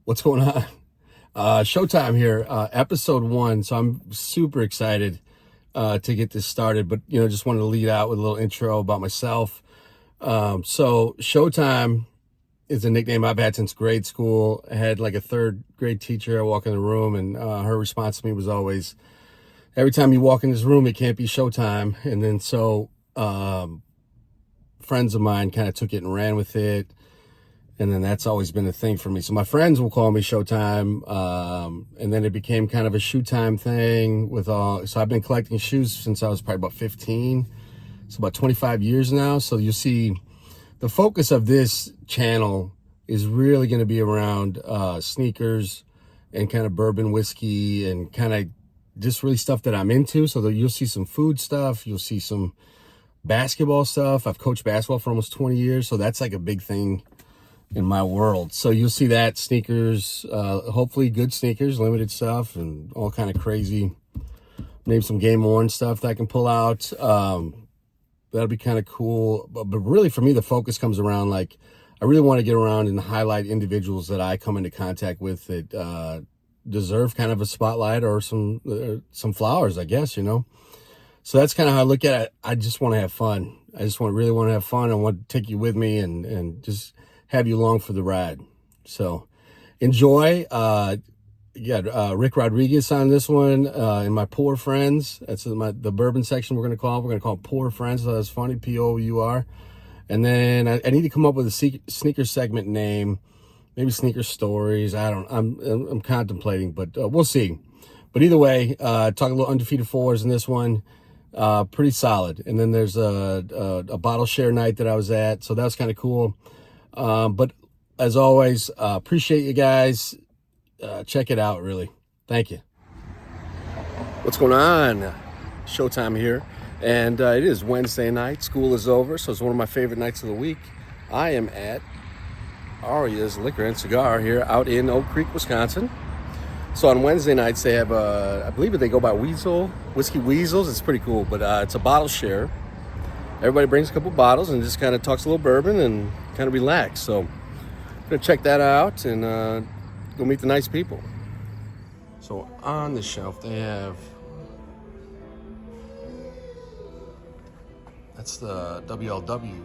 What's going on? Showtime here, episode 1. So I'm super excited to get this started, but just wanted to lead out with a little intro about myself. So Showtime is a nickname I've had since grade school. I had like a third grade teacher. I walk in the room, and her response to me was always, "Every time you walk in this room, it can't be Showtime." And then friends of mine kind of took it and ran with it. And then that's always been a thing for me. So my friends will call me Showtime. And then it became kind of a shoe time thing so I've been collecting shoes since I was probably about 15. So about 25 years now. So you'll see the focus of this channel is really going to be around sneakers and kind of bourbon whiskey and kind of just really stuff that I'm into. So you'll see some food stuff. You'll see some basketball stuff. I've coached basketball for almost 20 years. So that's like a big thing in my world. So you'll see that, sneakers, hopefully good sneakers, limited stuff, and all kind of crazy, maybe some game worn stuff that I can pull out. That'll be kind of cool. But really for me, the focus comes around, like, I really want to get around and highlight individuals that I come into contact with that deserve kind of a spotlight or some flowers, I guess, So that's kind of how I look at it. I just want to have fun. I just really want to have fun. I want to take you with me and just have you along for the ride. So enjoy. Rick Rodriguez on this one, and my Poor Friends. That's the bourbon section we're going to call it Poor Friends. So that's funny, P-O-U-R. And then I need to come up with a sneaker segment name, maybe Sneaker Stories. I'm contemplating, but we'll see. But either way, talk a little Undefeated Fours in this one. Pretty solid. And then there's a bottle share night that I was at, so that was kind of cool. But as always, appreciate you guys. Check it out, really. Thank you. What's going on? Showtime here. And it is Wednesday night. School is over, so it's one of my favorite nights of the week. I am at Ayra's Liquor and Cigar here out in Oak Creek, Wisconsin. So on Wednesday nights, they have, I believe they go by Weasel, Whiskey Weasels. It's pretty cool, but it's a bottle share. Everybody brings a couple bottles and just kind of talks a little bourbon and kind of relax. So I'm going to check that out and go meet the nice people. So on the shelf, they have, that's the WLW.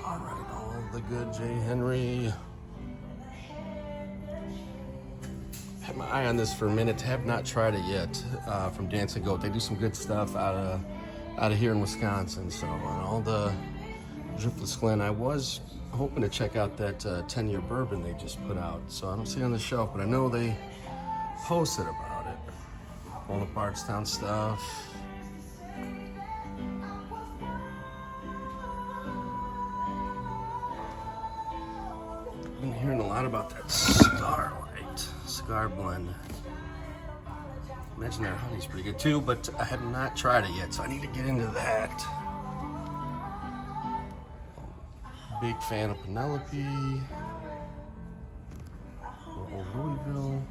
All right, all the good J. Henry. Had my eye on this for a minute. Have not tried it yet. From Dancing Goat, they do some good stuff out of here in Wisconsin. So on all the Driftless Glen, I was hoping to check out that 10-year bourbon they just put out. So I don't see it on the shelf, but I know they posted about it. All the Bardstown stuff. I've been hearing a lot about that cigar blend. I imagine their honey's pretty good too, but I have not tried it yet, so I need to get into that. Big fan of Penelope. Old Louisville.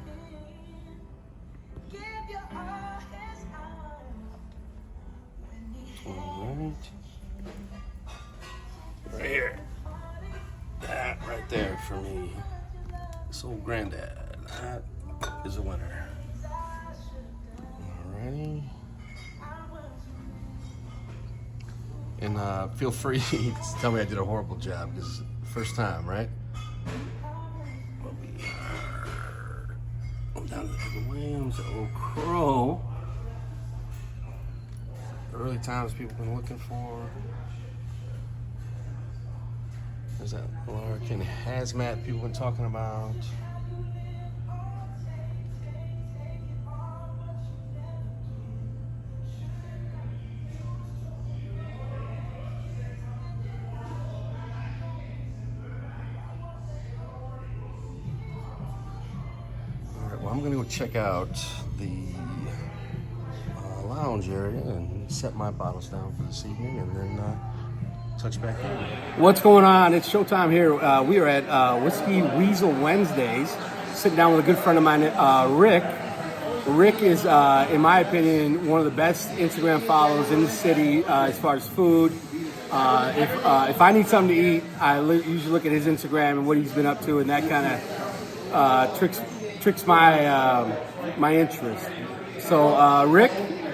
All right here. That right there for me. This old granddad. That is a winner. Alrighty. And feel free to tell me I did a horrible job, because first time, right? But we are down to the Williams, Old Crow. Early times people been looking for. There's that Larkin hazmat people been talking about. I'm going to go check out the lounge area and set my bottles down for this evening, and then touch back in. What's going on? It's showtime here. We are at Whiskey Weasel Wednesdays, sitting down with a good friend of mine, Rick Rick is, in my opinion, one of the best Instagram follows in the city as far as food. If I need something to eat, I usually look at his Instagram and what he's been up to, and that kind of tricks my interest. So, Rick,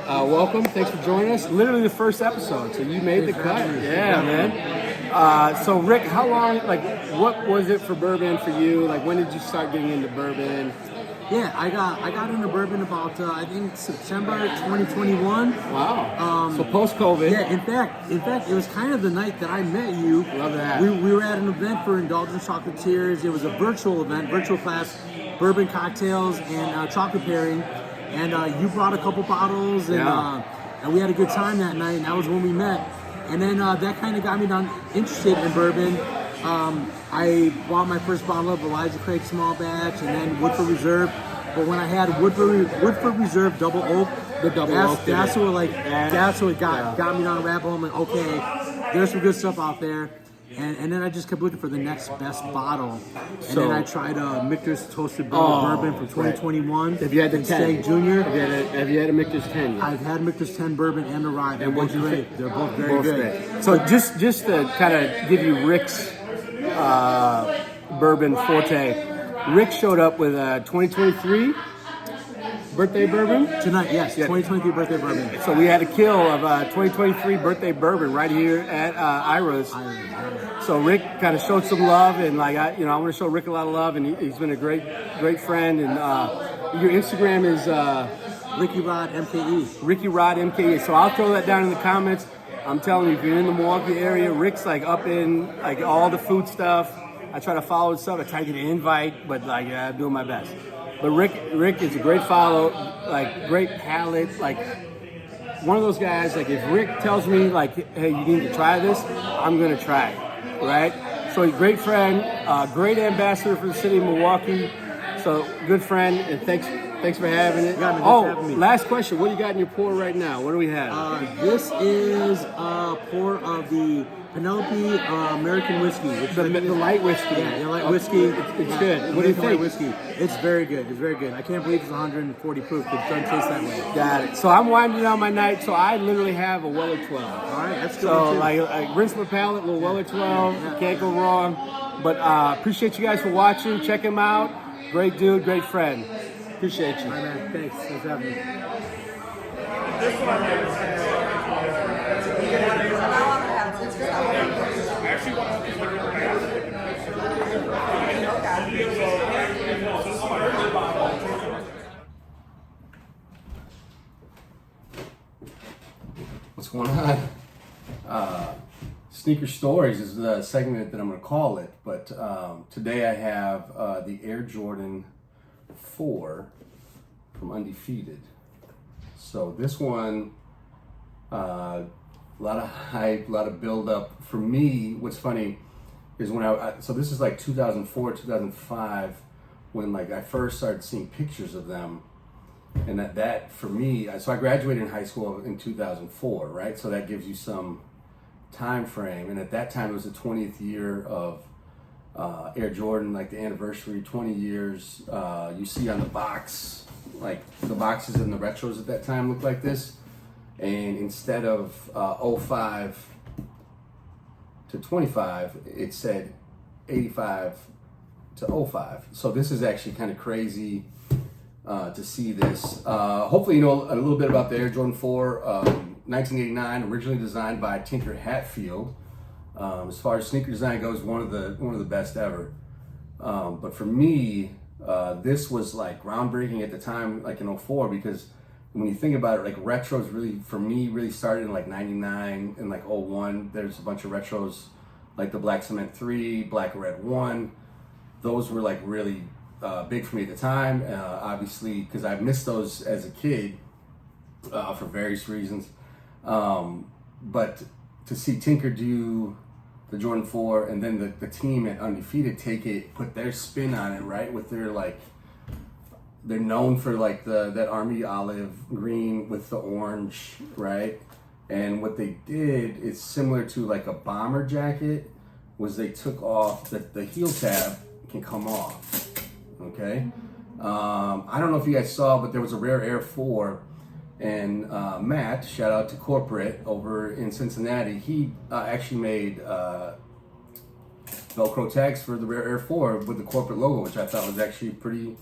welcome. Thanks for joining us. Literally the first episode, so you made the cut. Yeah, man. So, Rick, how long? What was it for bourbon for you? When did you start getting into bourbon? Yeah, I got into bourbon about I think September 2021. Wow. So post-COVID. Yeah, in fact, it was kind of the night that I met you. Love that. We were at an event for Indulgent Chocolatiers. It was a virtual event, virtual class, bourbon cocktails and chocolate pairing. And you brought a couple bottles, and we had a good time that night. And that was when we met. And then that kind of got me interested in bourbon. I bought my first bottle of Elijah Craig Small Batch, and then Woodford Reserve. But when I had Woodford Reserve Double Oak, that's what got me down the rabbit hole. I'm like, okay, there's some good stuff out there. And then I just kept looking for the next best bottle. And then I tried Michter's Toasted Bourbon from 2021. Have you had the 10? Junior. Have you had a Michter's 10 yet? I've had Michter's 10 Bourbon and the Rye. They're both great. They're both very good. So just to kind of give you Rick's bourbon forte, Rick showed up with a 2023 birthday bourbon tonight. Yes, 2023 birthday bourbon. So we had a kill of 2023 birthday bourbon right here at Ayra's. So Rick kind of showed some love, and I want to show Rick a lot of love, and he's been a great friend. And your Instagram is Ricky Rod MKE. Ricky Rod MKE. So I'll throw that down in the comments. I'm telling you, if you're in the Milwaukee area, Rick's up in all the food stuff. I try to follow his stuff. I try to get an invite, but I'm doing my best. But Rick is a great follow, great palate, one of those guys. If Rick tells me hey, you need to try this, I'm gonna try it, right? So he's a great friend, great ambassador for the city of Milwaukee. So good friend, and thanks for having it. Last question: what do you got in your pour right now? What do we have? This is a pour of the Penelope American whiskey. The light whiskey. Yeah, the light whiskey. It's good. What do you think? Whiskey. It's very good. It's very good. I can't believe it's 140 proof. It doesn't taste that way. Got it. So I'm winding down my night. So I literally have a Weller 12. All right, that's good. So I rinse my palate, little Weller 12. Can't go wrong. But appreciate you guys for watching. Check him out. Great dude, great friend. Appreciate you. All right, man. Thanks. Thanks for having me. What's going on? Sneaker Stories is the segment that I'm going to call it, but today I have the Air Jordan 4 from Undefeated. So this one, a lot of hype, a lot of build up. For me, what's funny is when so this is 2004, 2005, when I first started seeing pictures of them. And that for me, so I graduated in high school in 2004, right? So that gives you some time frame. And at that time, it was the 20th year of Air Jordan, the anniversary, 20 years. You see on the box, the boxes and the retros at that time looked like this. And instead of 05 to 25, it said 85 to 05. So this is actually kind of crazy to see this. Hopefully you know a little bit about the Air Jordan 4. 1989, originally designed by Tinker Hatfield. As far as sneaker design goes, one of the best ever. But for me, this was groundbreaking at the time, in 04, because when you think about it, retros really, for me, really started in 99 and 01. There's a bunch of retros the Black Cement 3, Black Red 1. Those were really big for me at the time, obviously, because I missed those as a kid for various reasons. But to see Tinker do the Jordan 4 and then the team at Undefeated take it, put their spin on it, right? With their they're known for that army olive green with the orange, right? And what they did is similar to a bomber jacket, was they took off the heel tab can come off, okay? I don't know if you guys saw, but there was a Rare Air 4, and Matt, shout out to Corporate over in Cincinnati, he actually made Velcro tags for the Rare Air 4 with the Corporate logo, which I thought was actually pretty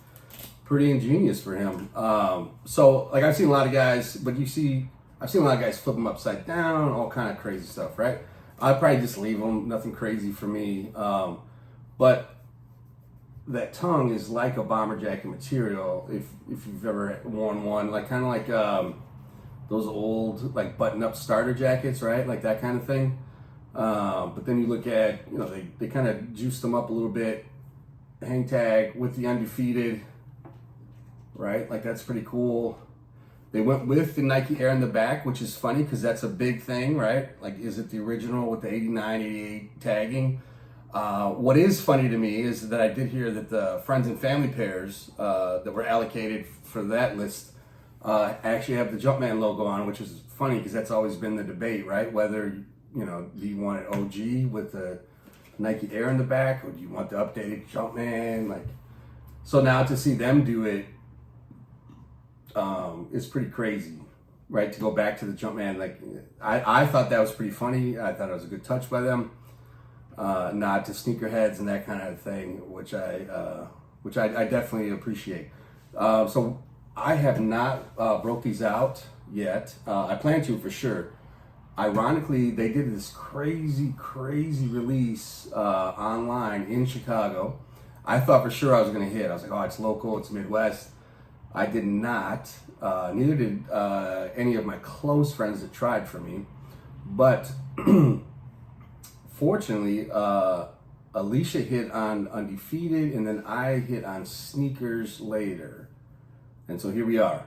ingenious for him. So like I've seen a lot of guys, but I've seen a lot of guys flip them upside down, all kind of crazy stuff, right? I'd probably just leave them, nothing crazy for me. But that tongue is like a bomber jacket material. If you've ever worn one, like kind of like those old like button-up starter jackets, right? Like that kind of thing. But then you look at, they kind of juiced them up a little bit. Hang tag with the Undefeated, right? Like that's pretty cool. They went with the Nike Air in the back, which is funny because that's a big thing, right? Like, is it the original with the 89, 88 tagging? What is funny to me is that I did hear that the friends and family pairs that were allocated for that list actually have the Jumpman logo on, which is funny because that's always been the debate, right? Whether, do you want an OG with the Nike Air in the back, or do you want the updated Jumpman? Like, so now to see them do it is pretty crazy, right? To go back to the Jumpman, like I thought that was pretty funny. I thought it was a good touch by them. Nod to sneakerheads and that kind of thing, which I definitely appreciate. So I have not broke these out yet. I plan to for sure. Ironically, they did this crazy release online in Chicago. I thought for sure I was going to hit. I was like, oh, it's local, it's Midwest. I did not. Neither did any of my close friends that tried for me. But fortunately, Alicia hit on Undefeated, and then I hit on sneakers later. And so here we are.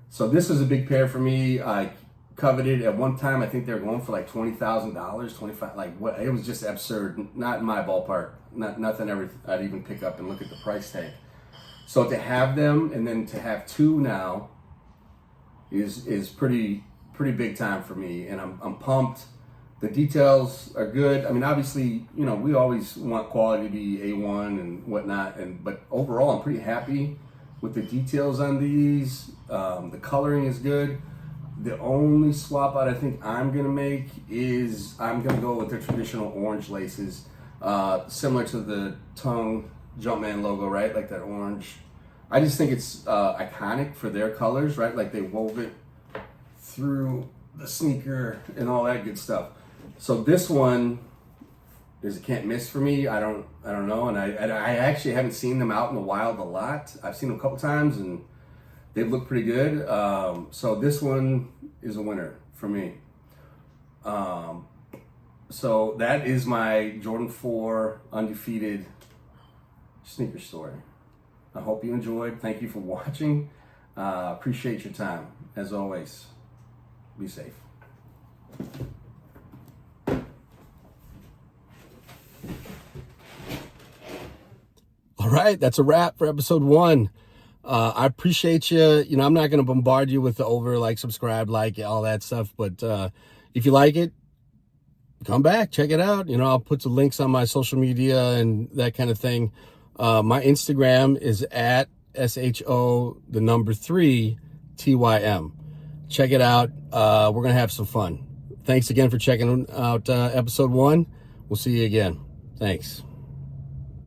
So this is a big pair for me. I coveted at one time. I think they were going for like $20,000, 25. Like what? It was just absurd. Not in my ballpark. Nothing ever I'd even pick up and look at the price tag. So to have them and then to have two now is pretty big time for me, and I'm pumped. The details are good. I mean, obviously, we always want quality to be A1 and whatnot, but overall, I'm pretty happy with the details on these. The coloring is good. The only swap out I think I'm gonna make is I'm gonna go with the traditional orange laces, similar to the tongue Jumpman logo, right? Like that orange. I just think it's iconic for their colors, right? Like they wove it through the sneaker and all that good stuff. So this one is a can't miss for me. I don't know, and I actually haven't seen them out in the wild a lot. I've seen them a couple times and they've looked pretty good. So this one is a winner for me. So that is my Jordan 4 Undefeated sneaker story. I hope you enjoyed. Thank you for watching. Appreciate your time. As always, be safe. All right, that's a wrap for episode 1. I appreciate you. I'm not going to bombard you with the subscribe, all that stuff. But if you like it, come back, check it out. I'll put the links on my social media and that kind of thing. My Instagram is at SHO3TYM. Check it out. We're going to have some fun. Thanks again for checking out episode 1. We'll see you again. Thanks.